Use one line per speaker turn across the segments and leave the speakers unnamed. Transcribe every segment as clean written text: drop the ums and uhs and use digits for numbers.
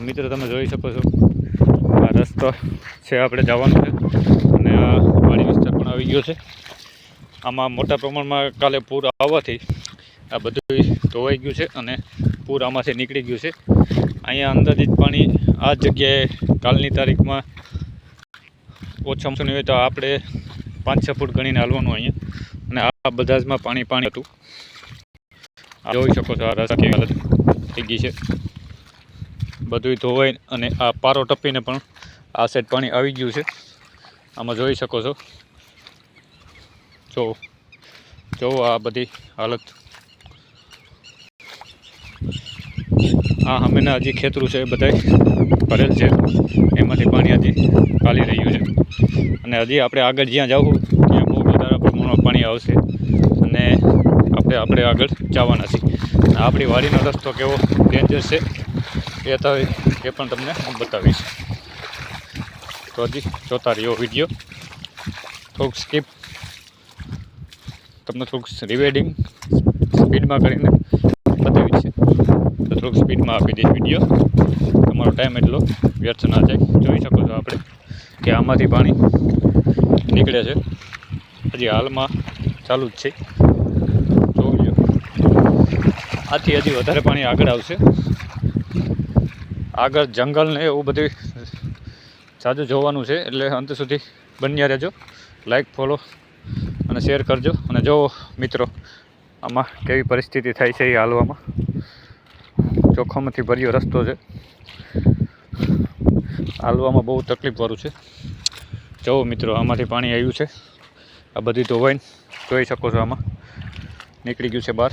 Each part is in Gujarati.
મિત્રો તમે જોઈ શકો છો આ રસ્તો છે આપણે જવાનું છે અને આ વાડી વિસ્તાર પણ આવી ગયો છે। આમાં મોટા પ્રમાણમાં કાલે પૂર આવવાથી આ બધું ધોવાઈ ગયું છે અને પૂર આમાંથી નીકળી ગયું છે। અહીંયા અંદાજિત પાણી આ જગ્યાએ કાલની તારીખમાં ઓછામાં હોય તો આપણે 5-6 ફૂટ ગણીને હાલવાનું અહીંયા અને આ બધા જમાં પાણી હતું। જોઈ શકો છો આ રસ્તા કેવી હાલત થઈ ગઈ છે, બધું ધોવાઈ અને આ પારો ટપીને પણ આ સાઈડ પાણી આવી ગયું છે। આમાં જોઈ શકો છો, જો આ બધી હાલત। આ હમેના હજી ખેતરું છે બધા ભરેલ છે, એમાંથી પાણી હજી ચાલી રહ્યું છે અને હજી આપણે આગળ જ્યાં જવું ત્યાં બહુ વધારે પ્રમાણમાં પાણી આવશે અને આપણે આગળ જવાના છીએ। આપણી વાડીનો રસ્તો કેવો ડેન્જર છે એ પણ તમને હું બતાવીશ, તો હજી જોતા રહ્યો વિડીયો। થોડુંક સ્કીપ તમને થોડુંક રિવાઇડિંગ સ્પીડમાં કરીને બતાવી છે, તો થોડુંક સ્પીડમાં આપી દઈશ વિડીયો, તમારો ટાઈમ એટલો વ્યર્થ ના જાય। જોઈ શકો છો આપણે કે આમાંથી પાણી નીકળે છે, હજી હાલમાં ચાલુ જ છે। જોઈ લો, આથી હજી વધારે પાણી આગળ આવશે, આગળ જંગલ ને એવું બધું જાજુ જોવાનું છે, એટલે અંત સુધી બન્યા રહેજો। લાઈક, ફોલો અને શેર કરજો। અને જો મિત્રો આમાં કેવી પરિસ્થિતિ થાય છે એ હાલવામાં, જોખમથી ભર્યો રસ્તો છે, હાલવામાં બહુ તકલીફવાળું છે। જો મિત્રો આમાંથી પાણી આવ્યું છે, આ બધી ધોવાઈને જોઈ શકો છો આમાં નીકળી ગયું છે બહાર।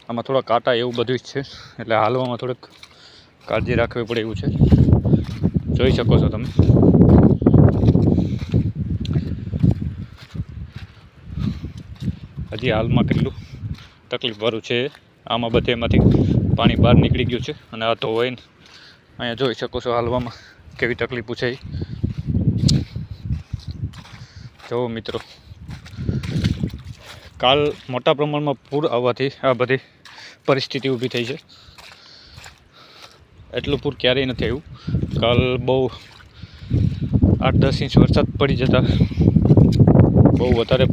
આમાં થોડા કાંટા એવું બધું જ છે, એટલે હાલવામાં થોડીક કાળજી રાખવી પડે એવું છે, જોઈ શકો છો તમે। હજી હાલમાં કેટલું તકલીફવાળું છે, આમાં બધેમાંથી પાણી બહાર નીકળી ગયું છે અને આ ધોવાઈને અહીંયા જોઈ શકો છો હાલવામાં કેવી તકલીફ છે। જો મિત્રો કાલ મોટા પ્રમાણમાં પૂર આવવાથી આ બધી પરિસ્થિતિ ઊભી થઈ છે। એટલું પૂર ક્યારેય નથી આવ્યું, કાલ બહુ 8-10 ઇંચ વરસાદ પડી જતા બહુ વધારે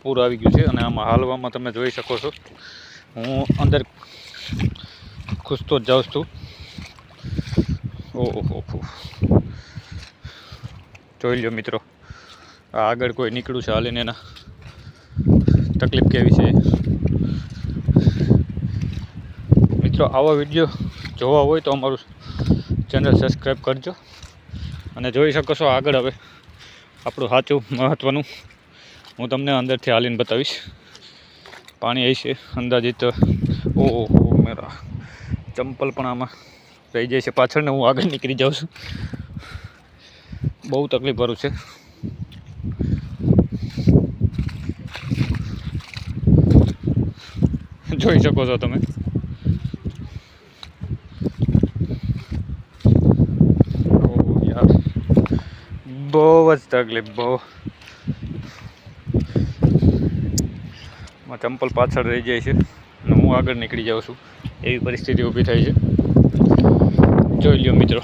પૂર આવી ગયું છે અને આમાં હાલવામાં તમે જોઈ શકો છો હું અંદર ઘૂસતો જ જાઉં છું। ઓહો, જોઈ લો મિત્રો, આ આગળ કોઈ નીકળ્યું છે હાલીને, એના તકલીફ કેવી છે। મિત્રો આવા વિડીયો જોવા હોય તો અમારું ચેનલ સબસ્ક્રાઈબ કરજો અને જોઈ શકો છો આગળ હવે આપણું સાચું મહત્ત્વનું હું તમને અંદરથી હાલીને બતાવીશ। પાણી આવી છે અંદાજિત, ઓહો મેરા ચંપલ પણ આમાં રહી જાય છે પાછળ ને હું આગળ નીકળી જાઉં છું, બહુ તકલીફવાળું છે। જોઈ શકો છો તમે, યાર બહુ જ તકલીફ, બહુ ચંપલ પાછળ રહી જાય છે અને હું આગળ નીકળી જાઉં છું, એવી પરિસ્થિતિ ઊભી થઈ છે। જોઈ લ્યો મિત્રો,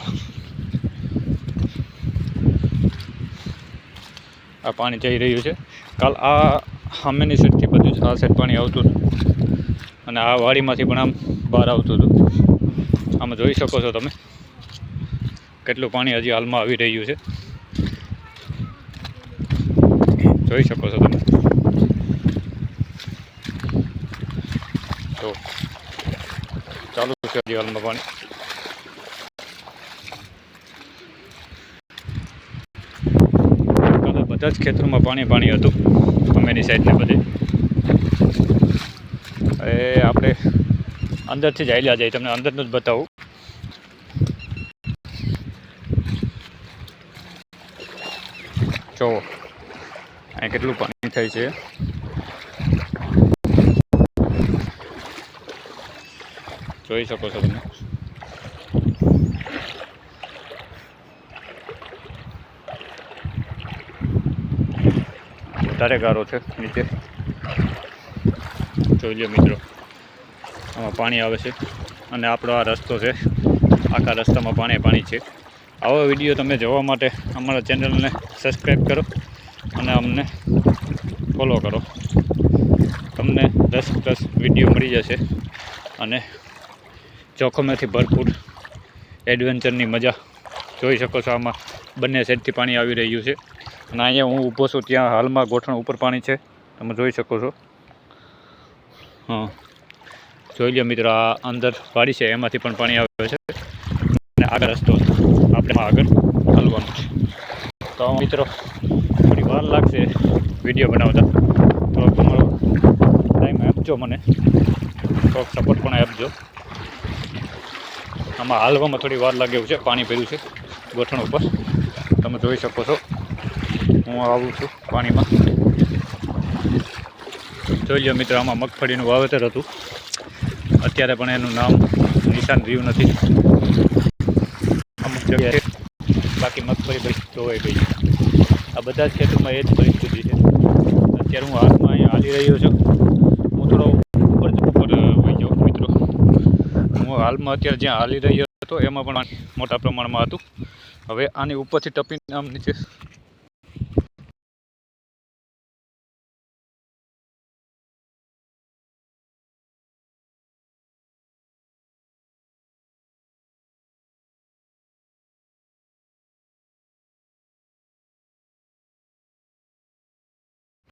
આ પાણી જઈ રહ્યું છે, કાલ આ સામેની સાઈડથી બધું આ સાઈડ પાણી આવતું હતું અને આ વાડીમાંથી પણ આમ બહાર આવતું હતું। આમાં જોઈ શકો છો તમે કેટલું પાણી હજી હાલમાં આવી રહ્યું છે, જોઈ શકો છો તમે। તો ચાલુ છે હજી હાલમાં પાણી, કાલે બધા જ ખેતરોમાં પાણી હતું અમેની સાઈડને બધે। એ આપણે અંદરથી જ હાલ્યા જાય, તમને અંદરનું જ બતાવું। જો અહીં કેટલું પાણી થાય છે, જોઈ શકો છો તમે। વધારે ગારો છે નીચે, જોઈ લો મિત્રો, આમાં પાણી આવે છે અને આપણો આ રસ્તો છે આખા રસ્તામાં પાણી છે. આવા વિડીયો તમે જોવા માટે અમારા ચેનલને સબસ્ક્રાઈબ કરો અને અમને ફોલો કરો. તમને 10+ વિડીયો મળી જશે અને જોખમેથી ભરપૂર એડવેન્ચરની મજા જોઈ શકો છો. આમાં બંને સાઈડથી પાણી આવી રહ્યું છે અને અહીંયા હું ઊભો છું ત્યાં હાલમાં ગોઠણ ઉપર પાણી છે, તમે જોઈ શકો છો. હા, જોઈ લો મિત્રો, આ અંદર વાડી છે એમાંથી પણ પાણી આવે છે અને આગળ રસ્તો આપણે આગળ હાલવાનું છે. તો મિત્રો થોડી વાર લાગશે વિડીયો બનાવતા, તો તમારો ટાઈમ આપજો, મને થોડોક સપોર્ટ પણ આપજો. આમાં હાલવામાં થોડી વાર લાગે એવું છે, પાણી ભર્યું છે ગોઠણ ઉપર, તમે જોઈ શકો છો. હું આવું છું પાણીમાં. જોઈ લો મિત્રો, આમાં મગફળીનું વાવેતર હતું, અત્યારે પણ એનું નામ નિશાન રહ્યું નથી. અમુક જગ્યાએ બાકી મગફળી બધી ધોવાઈ ગઈ છે. આ બધા જ ખેતરમાં એ જ પરિસ્થિતિ છે. અત્યારે હું હાલમાં અહીંયા હાલી રહ્યો છું. હું થોડો ઉપર હોઈ જાઉં મિત્રો. હું હાલમાં અત્યારે જ્યાં હાલી રહ્યો હતો એમાં પણ મોટા પ્રમાણમાં હતું. હવે આની ઉપરથી ટપીને આમ નીચે